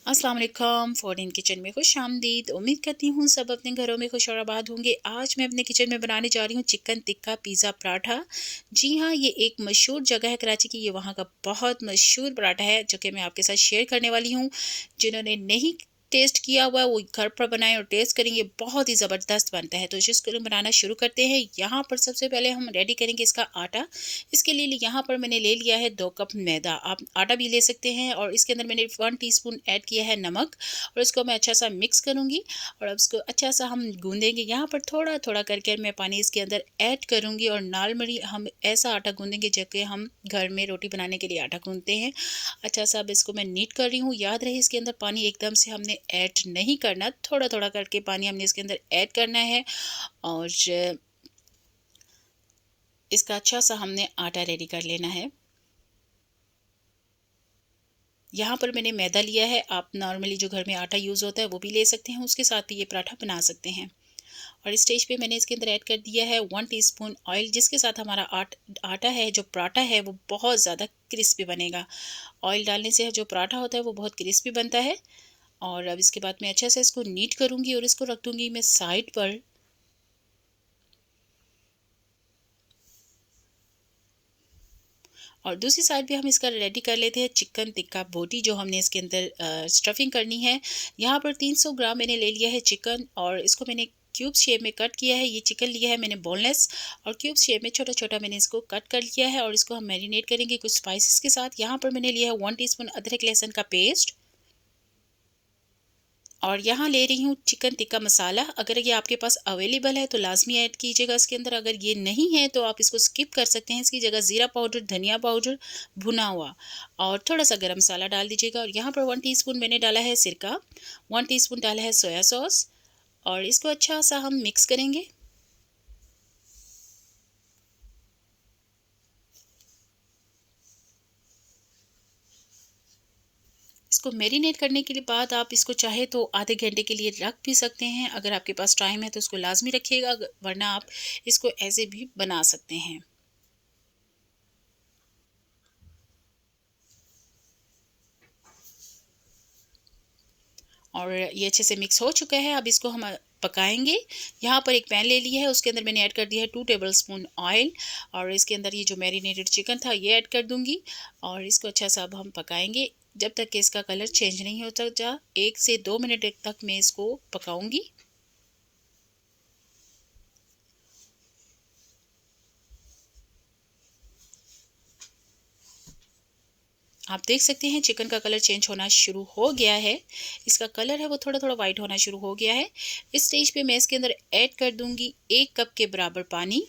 अस्सलाम वालेकुम। Foreign kitchen में खुश आमदीद। उम्मीद करती हूँ सब अपने घरों में खुश और आबाद होंगे। आज मैं अपने किचन में बनाने जा रही हूँ चिकन टिक्का पिज़्ज़ा पराठा। जी हाँ, ये एक मशहूर जगह है कराची की। ये वहाँ का बहुत मशहूर पराठा है जो कि मैं आपके साथ शेयर करने वाली हूँ। जिन्होंने नहीं टेस्ट किया हुआ है वो घर पर बनाएं और टेस्ट करेंगे, बहुत ही ज़बरदस्त बनता है। तो जिसको बनाना शुरू करते हैं। यहाँ पर सबसे पहले हम रेडी करेंगे इसका आटा। इसके लिए यहाँ पर मैंने ले लिया है 2 कप मैदा। आप आटा भी ले सकते हैं। और इसके अंदर मैंने 1 टीस्पून ऐड किया है नमक और इसको मैं अच्छा सा मिक्स करूँगी और अब इसको अच्छा सा हम गूँधेंगे। यहाँ पर थोड़ा थोड़ा करके मैं पानी इसके अंदर ऐड करूँगी और नॉर्मली हम ऐसा आटा गूँधेंगे जैसे हम घर में रोटी बनाने के लिए आटा गूँधते हैं। अच्छा सा अब इसको मैं नीट कर रही हूँ। याद रहे इसके अंदर पानी एकदम से हमने ऐड नहीं करना, थोड़ा थोड़ा करके पानी हमने इसके अंदर ऐड करना है। और इसका अच्छा सा हमने आटा रेडी कर लेना है। यहाँ पर मैंने मैदा लिया है। आप नॉर्मली जो घर में आटा यूज़ होता है वो भी ले सकते हैं, उसके साथ भी ये पराठा बना सकते हैं। और इस स्टेज पे मैंने इसके अंदर ऐड कर दिया है 1 टीस्पून ऑयल, जिसके साथ हमारा आटा है जो पराठा है वो बहुत ज़्यादा क्रिस्पी बनेगा। ऑयल डालने से जो पराठा होता है वो बहुत क्रिस्पी बनता है। और अब इसके बाद मैं अच्छे से इसको नीट करूँगी और इसको रख दूँगी मैं साइड पर। और दूसरी साइड भी हम इसका रेडी कर लेते हैं चिकन टिक्का बोटी, जो हमने इसके अंदर स्टफिंग करनी है। यहाँ पर 300 ग्राम मैंने ले लिया है चिकन और इसको मैंने क्यूब शेप में कट किया है। ये चिकन लिया है मैंने बोनलेस और क्यूब शेप में छोटा छोटा मैंने इसको कट कर लिया है। और इसको हम मैरिनेट करेंगे कुछ स्पाइसेस के साथ। यहाँ पर मैंने लिया है 1 टीस्पून अदरक लहसुन का पेस्ट और यहाँ ले रही हूँ चिकन टिक्का मसाला। अगर ये आपके पास अवेलेबल है तो लाजमी ऐड कीजिएगा इसके अंदर। अगर ये नहीं है तो आप इसको स्किप कर सकते हैं। इसकी जगह ज़ीरा पाउडर, धनिया पाउडर भुना हुआ और थोड़ा सा गरम मसाला डाल दीजिएगा। और यहाँ पर 1 टीस्पून मैंने डाला है सिरका, 1 टीस्पून डाला है सोया सॉस और इसको अच्छा सा हम मिक्स करेंगे। इसको मैरिनेट करने के लिए बाद आप इसको चाहे तो आधे घंटे के लिए रख भी सकते हैं। अगर आपके पास टाइम है तो इसको लाजमी रखिएगा, वरना आप इसको ऐसे भी बना सकते हैं। और ये अच्छे से मिक्स हो चुका है। अब इसको हम पकाएंगे। यहाँ पर एक पैन ले लिया है, उसके अंदर मैंने ऐड कर दिया है 2 टेबलस्पून ऑयल और इसके अंदर ये जो मैरिनेटेड चिकन था ये ऐड कर दूंगी। और इसको अच्छा सा अब हम पकाएंगे जब तक कि इसका कलर चेंज नहीं होता। 1 से 2 मिनट तक मैं इसको पकाऊंगी। आप देख सकते हैं चिकन का कलर चेंज होना शुरू हो गया है। इसका कलर है वो थोड़ा थोड़ा वाइट होना शुरू हो गया है। इस स्टेज पे मैं इसके अंदर ऐड कर दूंगी 1 कप के बराबर पानी।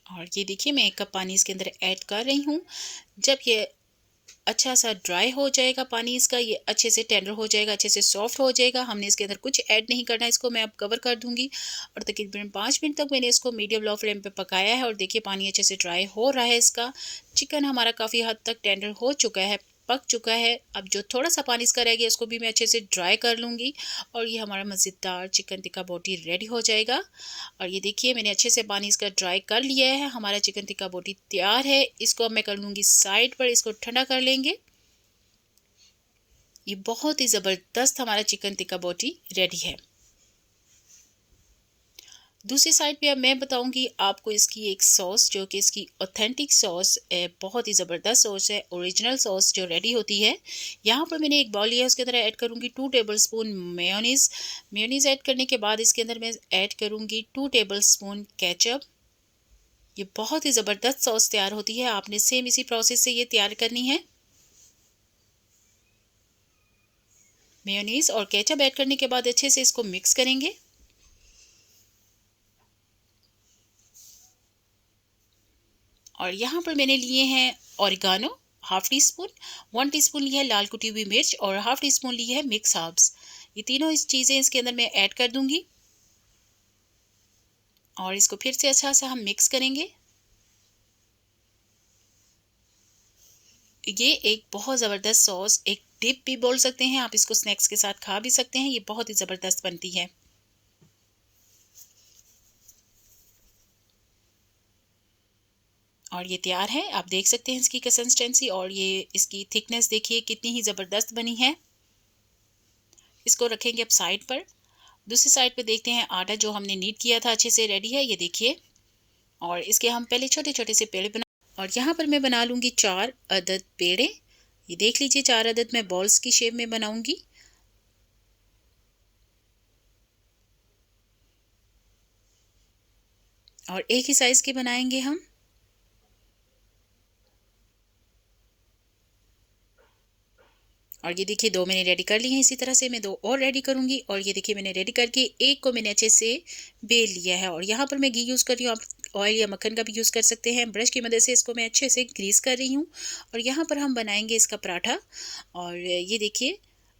और ये देखिए मैं 1 कप पानी इसके अंदर ऐड कर रही हूँ। जब ये अच्छा सा ड्राई हो जाएगा पानी इसका, ये अच्छे से टेंडर हो जाएगा, अच्छे से सॉफ्ट हो जाएगा, हमने इसके अंदर कुछ ऐड नहीं करना। इसको मैं अब कवर कर दूंगी और तकरीबन 5 मिनट तक मैंने इसको मीडियम लो फ्लेम पे पकाया है। और देखिए पानी अच्छे से ड्राई हो रहा है इसका। चिकन हमारा काफ़ी हद तक टेंडर हो चुका है, पक चुका है। अब जो थोड़ा सा पानी इसका रह गया इसको भी मैं अच्छे से ड्राई कर लूँगी और ये हमारा मज़ेदार चिकन टिक्का बोटी रेडी हो जाएगा। और ये देखिए मैंने अच्छे से पानी इसका ड्राई कर लिया है। हमारा चिकन टिक्का बोटी तैयार है। इसको अब मैं कर लूँगी साइड पर, इसको ठंडा कर लेंगे। ये बहुत ही ज़बरदस्त हमारा चिकन टिक्का बोटी रेडी है। दूसरी साइड पे अब मैं बताऊंगी आपको इसकी एक सॉस, जो कि इसकी ऑथेंटिक सॉस है, बहुत ही ज़बरदस्त सॉस है, ओरिजिनल सॉस जो रेडी होती है। यहाँ पर मैंने एक बाउल लिया है, उसके अंदर ऐड करूँगी 2 टेबलस्पून मेयोनीज़। मेयोनीज़ ऐड करने के बाद इसके अंदर मैं ऐड करूँगी 2 टेबलस्पून केचप। ये बहुत ही ज़बरदस्त सॉस तैयार होती है। आपने सेम इसी प्रोसेस से ये तैयार करनी है। मेयोनीज़ और केचप ऐड करने के बाद अच्छे से इसको मिक्स करेंगे। और यहाँ पर मैंने लिए हैं oregano half tea spoon, 1 teaspoon लिया है लाल कुटी हुई मिर्च और हाफ टी स्पून ली है मिक्स हर्ब्स। ये तीनों इस चीज़ें इसके अंदर मैं ऐड कर दूंगी और इसको फिर से अच्छा सा हम मिक्स करेंगे। ये एक बहुत ज़बरदस्त सॉस, एक डिप भी बोल सकते हैं आप, इसको स्नैक्स के साथ खा भी सकते हैं। ये बहुत ही ज़बरदस्त बनती है। और ये तैयार है। आप देख सकते हैं इसकी कंसिस्टेंसी और ये इसकी थिकनेस देखिए कितनी ही ज़बरदस्त बनी है। इसको रखेंगे अब साइड पर। दूसरी साइड पे देखते हैं आटा जो हमने नीड किया था अच्छे से रेडी है, ये देखिए। और इसके हम पहले छोटे छोटे से पेड़े बना, और यहाँ पर मैं बना लूँगी 4 अदद पेड़े। ये देख लीजिए 4 अदद मैं बॉल्स की शेप में बनाऊँगी। और एक ही साइज़ के बनाएंगे हम। और ये देखिए 2 मैंने रेडी कर लिए हैं। इसी तरह से मैं 2 और रेडी करूँगी। और ये देखिए मैंने रेडी करके एक को मैंने अच्छे से बेल लिया है। और यहाँ पर मैं घी यूज़ कर रही हूँ, आप ऑयल या मक्खन का भी यूज़ कर सकते हैं। ब्रश की मदद से इसको मैं अच्छे से ग्रीस कर रही हूँ। और यहाँ पर हम बनाएंगे इसका पराठा। और ये देखिए,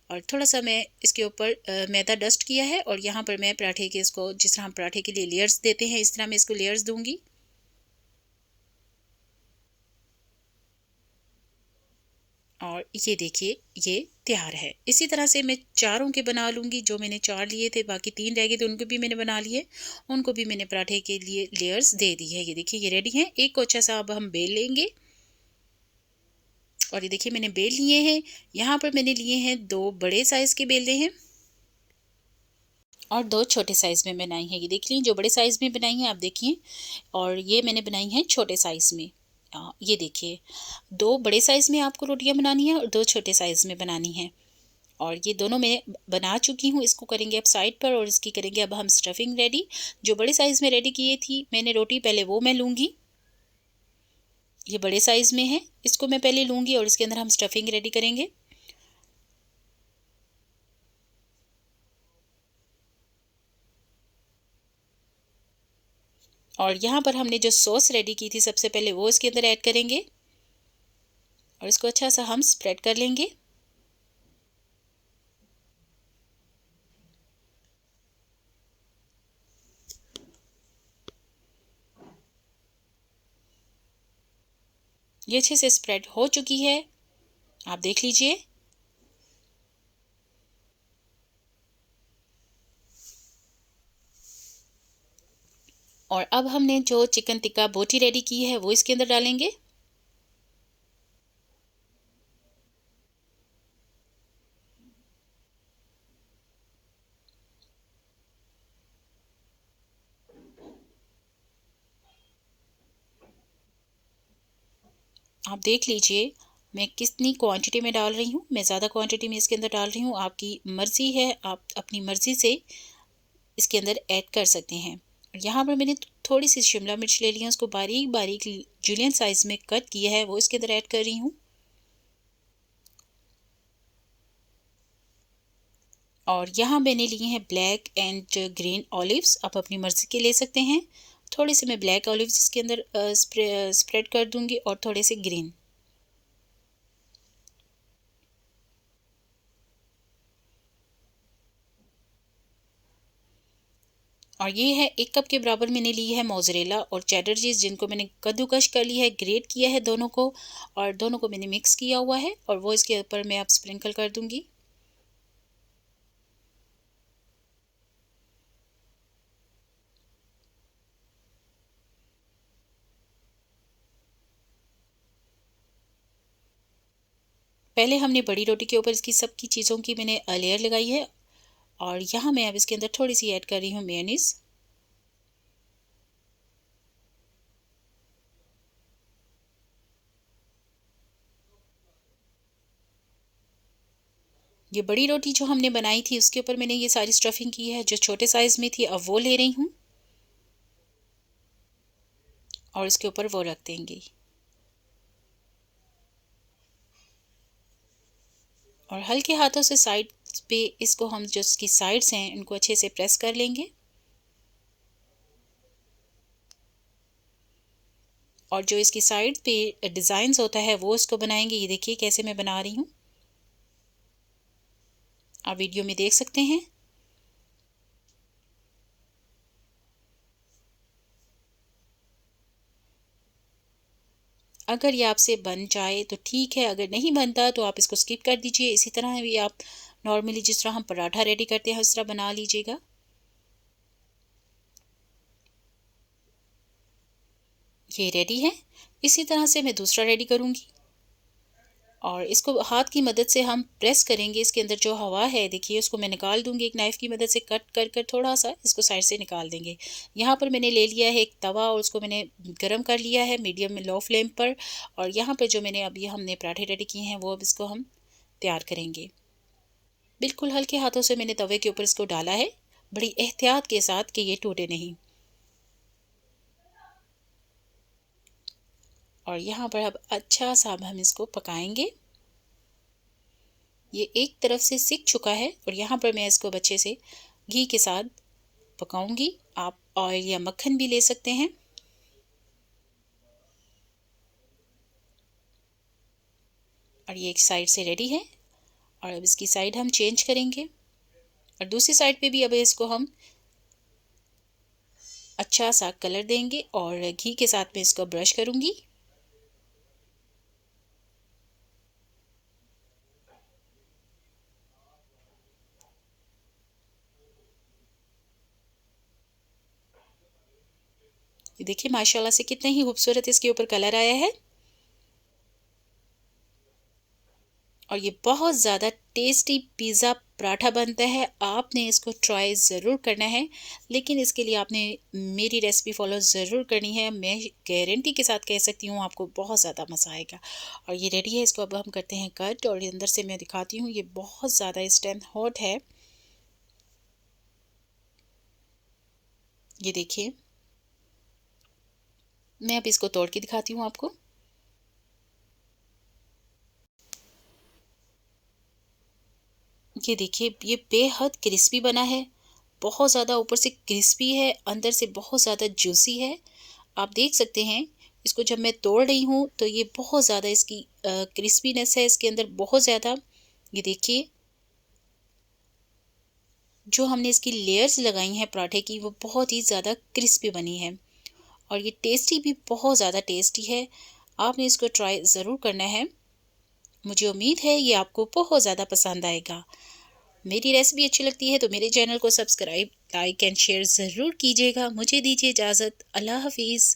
और थोड़ा सा मैं इसके ऊपर मैदा डस्ट किया है। और यहाँ पर मैं पराठे के इसको जिस तरह हम पराठे के लिए लेयर्स देते हैं, इस तरह मैं इसको लेयर्स दूंगी। और ये देखिए ये तैयार है। इसी तरह से मैं चारों के बना लूँगी। जो मैंने 4 लिए थे, बाकी 3 रह गए थे, उनको भी मैंने बना लिए। उनको भी मैंने पराठे के लिए लेयर्स दे दी है। ये देखिए ये रेडी हैं। एक को अच्छा सा अब हम बेल लेंगे। और ये देखिए मैंने बेल लिए हैं। यहाँ पर मैंने लिए हैं 2 बड़े साइज़ के बेले हैं और 2 छोटे साइज़ में बनाई हैं। ये देख लीजिए जो बड़े साइज़ में बनाई हैं आप देखिए, और ये मैंने बनाई हैं छोटे साइज़ में। ये देखिए 2 बड़े साइज़ में आपको रोटियां बनानी है और 2 छोटे साइज़ में बनानी है। और ये दोनों मैं बना चुकी हूँ। इसको करेंगे अब साइड पर और इसकी करेंगे अब हम स्टफिंग रेडी। जो बड़े साइज़ में रेडी किए थी मैंने रोटी, पहले वो मैं लूँगी। ये बड़े साइज़ में है, इसको मैं पहले लूँगी और इसके अंदर हम स्टफिंग रेडी करेंगे। और यहाँ पर हमने जो सॉस रेडी की थी सबसे पहले वो इसके अंदर ऐड करेंगे और इसको अच्छा सा हम स्प्रेड कर लेंगे। ये अच्छे से स्प्रेड हो चुकी है, आप देख लीजिए। और अब हमने जो चिकन टिक्का बोटी रेडी की है वो इसके अंदर डालेंगे। आप देख लीजिए मैं कितनी क्वांटिटी में डाल रही हूँ। मैं ज़्यादा क्वांटिटी में इसके अंदर डाल रही हूँ। आपकी मर्ज़ी है, आप अपनी मर्ज़ी से इसके अंदर ऐड कर सकते हैं। यहाँ पर मैंने थोड़ी सी शिमला मिर्च ले ली है, उसको बारीक बारीक जूलियन साइज़ में कट किया है, वो इसके अंदर ऐड कर रही हूँ। और यहाँ मैंने लिए हैं ब्लैक एंड ग्रीन ऑलिव्स, आप अपनी मर्ज़ी के ले सकते हैं। थोड़े से मैं ब्लैक ऑलिव्स इसके अंदर स्प्रेड कर दूँगी और थोड़े से ग्रीन। और ये है 1 कप के बराबर मैंने ली है मोज़रेला और चेडर चीज़, जिनको मैंने कद्दूकश कर लिया है, ग्रेट किया है दोनों को, और दोनों को मैंने मिक्स किया हुआ है और वो इसके ऊपर मैं अब स्प्रिंकल कर दूँगी। पहले हमने बड़ी रोटी के ऊपर इसकी सबकी चीज़ों की मैंने लेयर लगाई है। और यहाँ मैं अब इसके अंदर थोड़ी सी ऐड कर रही हूँ मेयोनीज़। ये बड़ी रोटी जो हमने बनाई थी उसके ऊपर मैंने ये सारी स्टफिंग की है। जो छोटे साइज़ में थी अब वो ले रही हूँ और इसके ऊपर वो रख देंगे। और हल्के हाथों से साइड पे इसको हम जो इसकी साइड्स हैं इनको अच्छे से प्रेस कर लेंगे। और जो इसकी साइड पे डिज़ाइंस होता है वो इसको बनाएंगे। ये देखिए कैसे मैं बना रही हूँ, आप वीडियो में देख सकते हैं। अगर ये आपसे बन जाए तो ठीक है, अगर नहीं बनता तो आप इसको स्किप कर दीजिए। इसी तरह भी आप नॉर्मली जिस तरह हम पराठा रेडी करते हैं उस तरह बना लीजिएगा। ये रेडी है। इसी तरह से मैं दूसरा रेडी करूँगी और इसको हाथ की मदद से हम प्रेस करेंगे। इसके अंदर जो हवा है देखिए उसको मैं निकाल दूँगी, एक नाइफ़ की मदद से कट कर कर थोड़ा-सा इसको साइड से निकाल देंगे। यहाँ पर मैंने ले लिया है एक तवा और उसको मैंने गरम कर लिया है मीडियम में लो फ्लेम पर, और यहाँ पे जो मैंने अभी हमने पराठे रेडी किए हैं वो अब इसको हम तैयार करेंगे। बिल्कुल हल्के हाथों से मैंने तवे के ऊपर इसको डाला है, बड़ी एहतियात के साथ कि ये टूटे नहीं। और यहाँ पर अब अच्छा सा अब हम इसको पकाएँगे। ये एक तरफ से सिक चुका है और यहाँ पर मैं इसको अच्छे से घी के साथ पकाऊंगी। आप ऑयल या मक्खन भी ले सकते हैं। और ये एक साइड से रेडी है और अब इसकी साइड हम चेंज करेंगे और दूसरी साइड पे भी अब इसको हम अच्छा सा कलर देंगे और घी के साथ में इसको ब्रश करूंगी। ये देखिए माशाल्लाह से कितना ही खूबसूरत इसके ऊपर कलर आया है और ये बहुत ज़्यादा टेस्टी पिज़्ज़ा पराठा बनता है। आपने इसको ट्राई ज़रूर करना है, लेकिन इसके लिए आपने मेरी रेसिपी फॉलो ज़रूर करनी है। मैं गारंटी के साथ कह सकती हूँ आपको बहुत ज़्यादा मज़ा आएगा। और ये रेडी है, इसको अब हम करते हैं कट और ये अंदर से मैं दिखाती हूँ। ये बहुत ज़्यादा इस टाइम हॉट है। ये देखिए, मैं अब इसको तोड़ के दिखाती हूँ आपको। ये देखिए, ये बेहद क्रिस्पी बना है, बहुत ज़्यादा ऊपर से क्रिस्पी है, अंदर से बहुत ज़्यादा जूसी है। आप देख सकते हैं, इसको जब मैं तोड़ रही हूँ तो ये बहुत ज़्यादा इसकी क्रिस्पीनेस है इसके अंदर बहुत ज़्यादा। ये देखिए, जो हमने इसकी लेयर्स लगाई हैं पराठे की वो बहुत ही ज़्यादा क्रिस्पी बनी है और ये टेस्टी भी बहुत ज़्यादा टेस्टी है। आपने इसको ट्राई ज़रूर करना है। मुझे उम्मीद है ये आपको बहुत ज़्यादा पसंद आएगा। मेरी रेसिपी अच्छी लगती है तो मेरे चैनल को सब्सक्राइब, लाइक एंड शेयर ज़रूर कीजिएगा। मुझे दीजिए इजाज़त। अल्लाह हाफ़िज़।